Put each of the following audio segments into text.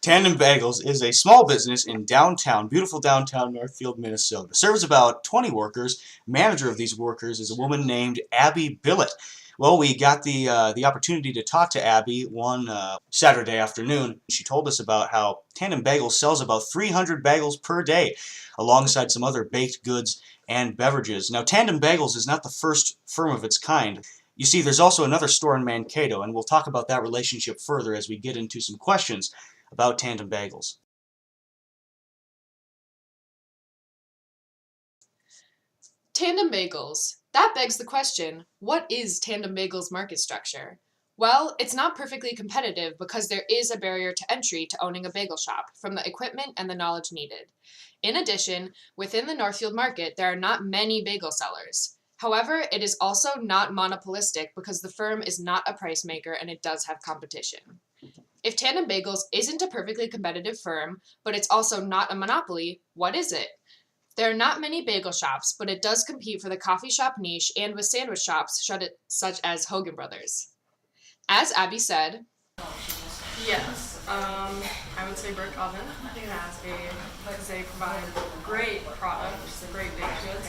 Tandem Bagels is a small business in beautiful downtown Northfield, Minnesota. Serves about 20 workers. Manager of these workers is a woman named Abby Billett. Well, we got the opportunity to talk to Abby one Saturday afternoon. She told us about how Tandem Bagels sells about 300 bagels per day, alongside some other baked goods and beverages. Now, Tandem Bagels is not the first firm of its kind. You see, there's also another store in Mankato, and we'll talk about that relationship further as we get into some questions about Tandem Bagels. Tandem Bagels. That begs the question, what is Tandem Bagels' market structure? Well, it's not perfectly competitive because there is a barrier to entry to owning a bagel shop, from the equipment and the knowledge needed. In addition, within the Northfield market, there are not many bagel sellers. However, it is also not monopolistic because the firm is not a price maker and it does have competition. If Tandem Bagels isn't a perfectly competitive firm, but it's also not a monopoly, what is it? There are not many bagel shops, but it does compete for the coffee shop niche and with sandwich shops such as Hogan Brothers. As Abby said, yes, I would say Brick Oven because they provide great products, great baked goods.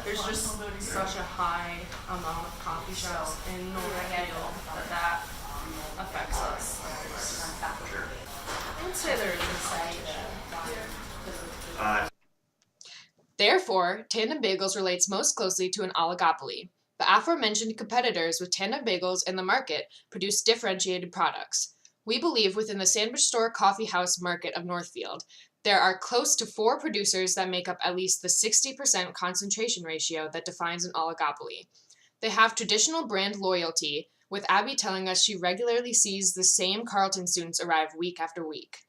There's just such a high amount of coffee shops in Northfield that affects us. I would say there is a Therefore, Tandem Bagels relates most closely to an oligopoly. The aforementioned competitors with Tandem Bagels in the market produce differentiated products. We believe within the sandwich store coffee house market of Northfield, there are close to 4 producers that make up at least the 60% concentration ratio that defines an oligopoly. They have traditional brand loyalty, with Abby telling us she regularly sees the same Carleton students arrive week after week.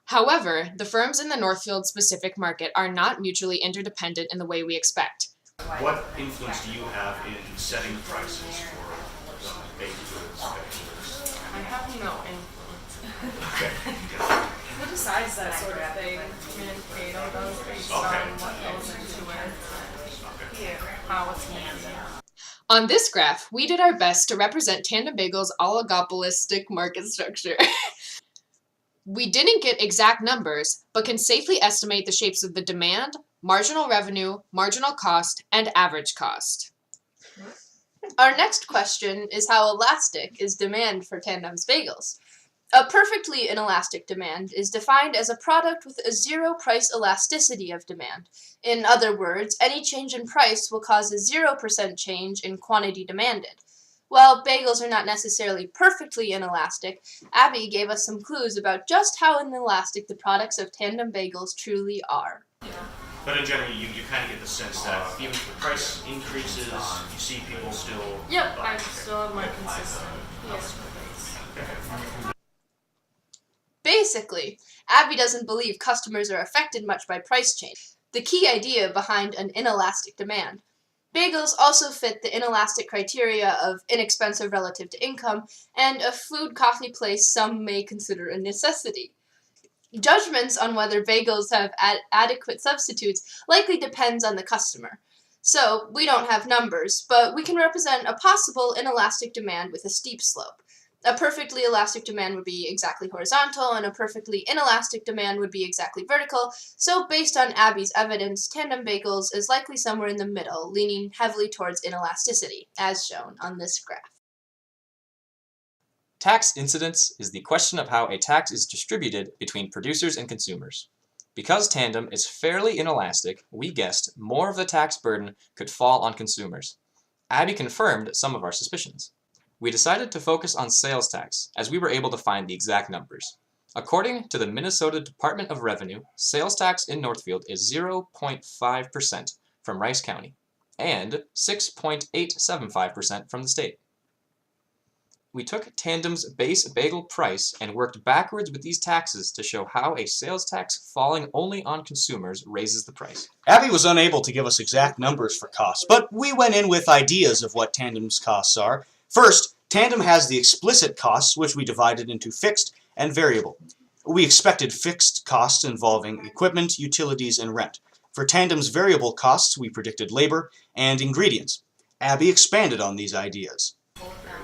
However, the firms in the Northfield specific market are not mutually interdependent in the way we expect. What influence do you have in setting prices for baked goods and vegetables? I have no influence. Okay. Who decides that sort of thing? Mankato does based on what goes into it and how it's made. On this graph, we did our best to represent Tandem Bagel's oligopolistic market structure. We didn't get exact numbers, but can safely estimate the shapes of the demand, marginal revenue, marginal cost, and average cost. Our next question is how elastic is demand for Tandem's bagels? A perfectly inelastic demand is defined as a product with a zero price elasticity of demand. In other words, any change in price will cause a 0% change in quantity demanded. While bagels are not necessarily perfectly inelastic, Abby gave us some clues about just how inelastic the products of Tandem Bagels truly are. But in general, you kind of get the sense that even if the price increases, you see people still... Yep, I still have my consistent customer base. Basically, Abby doesn't believe customers are affected much by price change, the key idea behind an inelastic demand. Bagels also fit the inelastic criteria of inexpensive relative to income and a food-coffee place some may consider a necessity. Judgments on whether bagels have adequate substitutes likely depends on the customer. So, we don't have numbers, but we can represent a possible inelastic demand with a steep slope. A perfectly elastic demand would be exactly horizontal, and a perfectly inelastic demand would be exactly vertical, so based on Abby's evidence, Tandem Bagels is likely somewhere in the middle, leaning heavily towards inelasticity, as shown on this graph. Tax incidence is the question of how a tax is distributed between producers and consumers. Because Tandem is fairly inelastic, we guessed more of the tax burden could fall on consumers. Abby confirmed some of our suspicions. We decided to focus on sales tax, as we were able to find the exact numbers. According to the Minnesota Department of Revenue, sales tax in Northfield is 0.5% from Rice County, and 6.875% from the state. We took Tandem's base bagel price and worked backwards with these taxes to show how a sales tax falling only on consumers raises the price. Abby was unable to give us exact numbers for costs, but we went in with ideas of what Tandem's costs are. First, Tandem has the explicit costs, which we divided into fixed and variable. We expected fixed costs involving equipment, utilities, and rent. For Tandem's variable costs, we predicted labor and ingredients. Abby expanded on these ideas.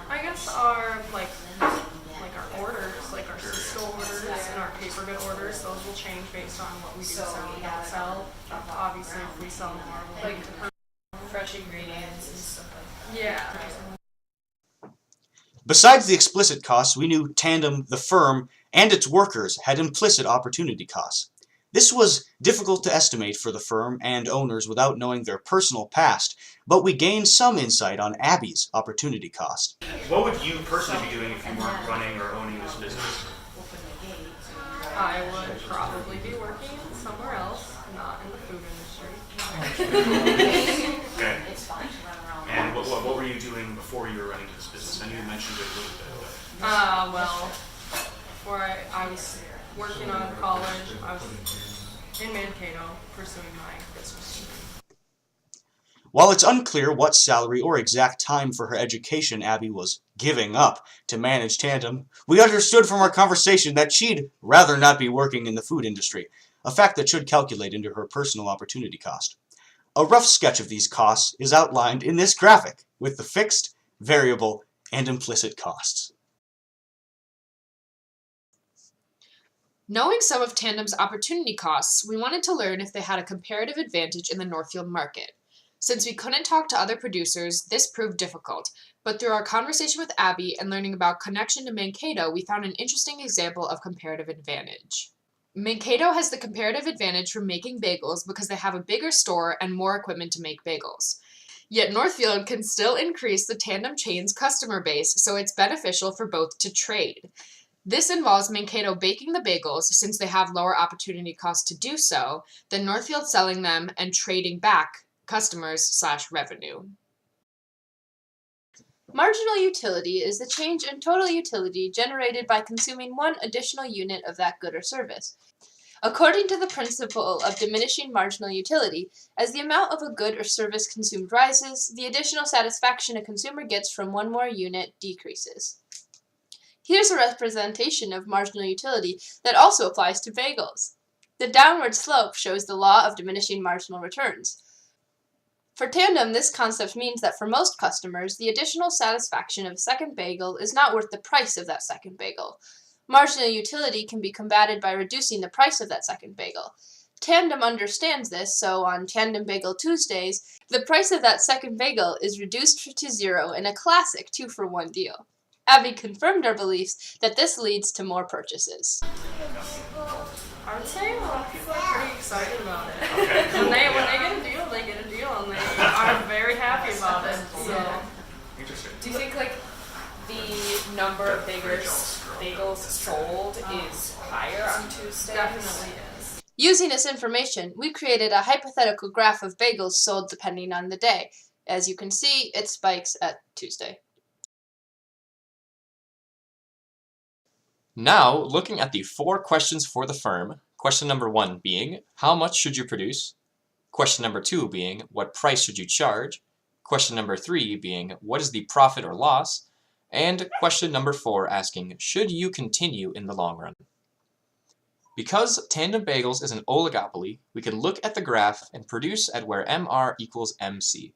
I guess our orders, like our Cisco orders, is in our paper good orders. Those will change based on what we do sell and don't sell. Obviously, if we sell more, we'll need to Fresh ingredients and stuff like that. yeah. Besides the explicit costs, we knew Tandem, the firm, and its workers had implicit opportunity costs. This was difficult to estimate for the firm and owners without knowing their personal past, but we gained some insight on Abby's opportunity cost. What would you personally be doing if you weren't running or owning this business? I would probably be working somewhere else, not in the food industry. Okay. And what were you doing before you were running this business? I know you mentioned it a little bit. Well, before I was working on college, I was in Mankato pursuing my business degree. While it's unclear what salary or exact time for her education Abby was giving up to manage Tandem, we understood from our conversation that she'd rather not be working in the food industry, a fact that should calculate into her personal opportunity cost. A rough sketch of these costs is outlined in this graphic, with the fixed, variable, and implicit costs. Knowing some of Tandem's opportunity costs, we wanted to learn if they had a comparative advantage in the Northfield market. Since we couldn't talk to other producers, this proved difficult, but through our conversation with Abby and learning about connection to Mankato, we found an interesting example of comparative advantage. Mankato has the comparative advantage for making bagels because they have a bigger store and more equipment to make bagels. Yet Northfield can still increase the Tandem chain's customer base, so it's beneficial for both to trade. This involves Mankato baking the bagels, since they have lower opportunity costs to do so, than Northfield selling them and trading back customers/revenue. Marginal utility is the change in total utility generated by consuming one additional unit of that good or service. According to the principle of diminishing marginal utility, as the amount of a good or service consumed rises, the additional satisfaction a consumer gets from one more unit decreases. Here's a representation of marginal utility that also applies to bagels. The downward slope shows the law of diminishing marginal returns. For Tandem, this concept means that for most customers, the additional satisfaction of a second bagel is not worth the price of that second bagel. Marginal utility can be combated by reducing the price of that second bagel. Tandem understands this, so on Tandem Bagel Tuesdays, the price of that second bagel is reduced to zero in a classic 2-for-1 deal. Abby confirmed our beliefs that this leads to more purchases. I would say a lot of people are pretty excited about it. Okay. When they get a deal, they get a deal, and they are very happy about it. So, Interesting. Do you think like the number of bagels sold is higher on Tuesdays? definitely is. Using this information, we created a hypothetical graph of bagels sold depending on the day. As you can see, it spikes at Tuesday. Now, looking at the 4 questions for the firm, question number 1 being, how much should you produce? Question number 2 being, what price should you charge? Question number 3 being, what is the profit or loss? And question number 4 asking, should you continue in the long run? Because Tandem Bagels is an oligopoly, we can look at the graph and produce at where MR equals MC.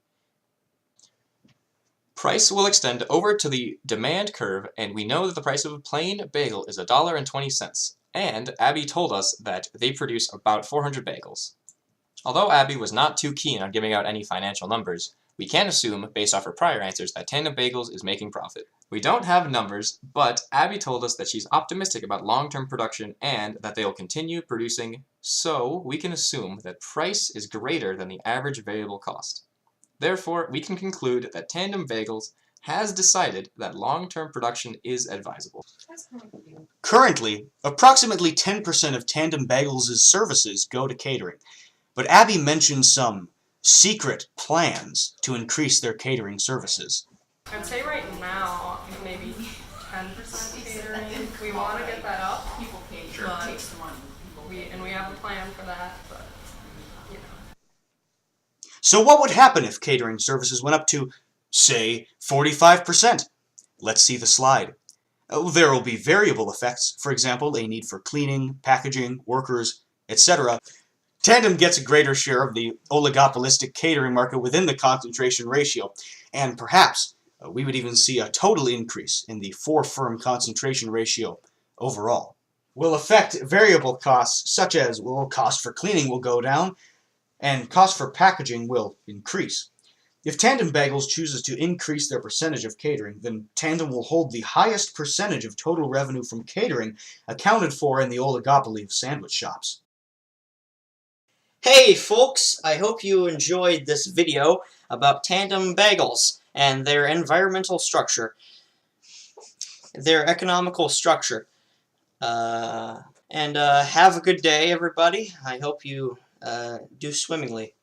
Price will extend over to the demand curve, and we know that the price of a plain bagel is $1.20, and Abby told us that they produce about 400 bagels. Although Abby was not too keen on giving out any financial numbers, we can assume, based off her prior answers, that Tandem Bagels is making profit. We don't have numbers, but Abby told us that she's optimistic about long-term production and that they will continue producing, so we can assume that price is greater than the average variable cost. Therefore, we can conclude that Tandem Bagels has decided that long-term production is advisable. Currently, approximately 10% of Tandem Bagels' services go to catering, but Abby mentioned some secret plans to increase their catering services. I'd say right now, maybe 10% catering. We want to get that up, but we have a plan for that, but you know. So what would happen if catering services went up to, say, 45%? Let's see the slide. There will be variable effects, for example, a need for cleaning, packaging, workers, etc. Tandem gets a greater share of the oligopolistic catering market within the concentration ratio, and perhaps we would even see a total increase in the 4-firm concentration ratio overall. will affect variable costs such as, well, cost for cleaning will go down and cost for packaging will increase. If Tandem Bagels chooses to increase their percentage of catering, then Tandem will hold the highest percentage of total revenue from catering accounted for in the oligopoly of sandwich shops. Hey folks, I hope you enjoyed this video about Tandem Bagels and their environmental structure, their economical structure. And have a good day, everybody. I hope you do swimmingly.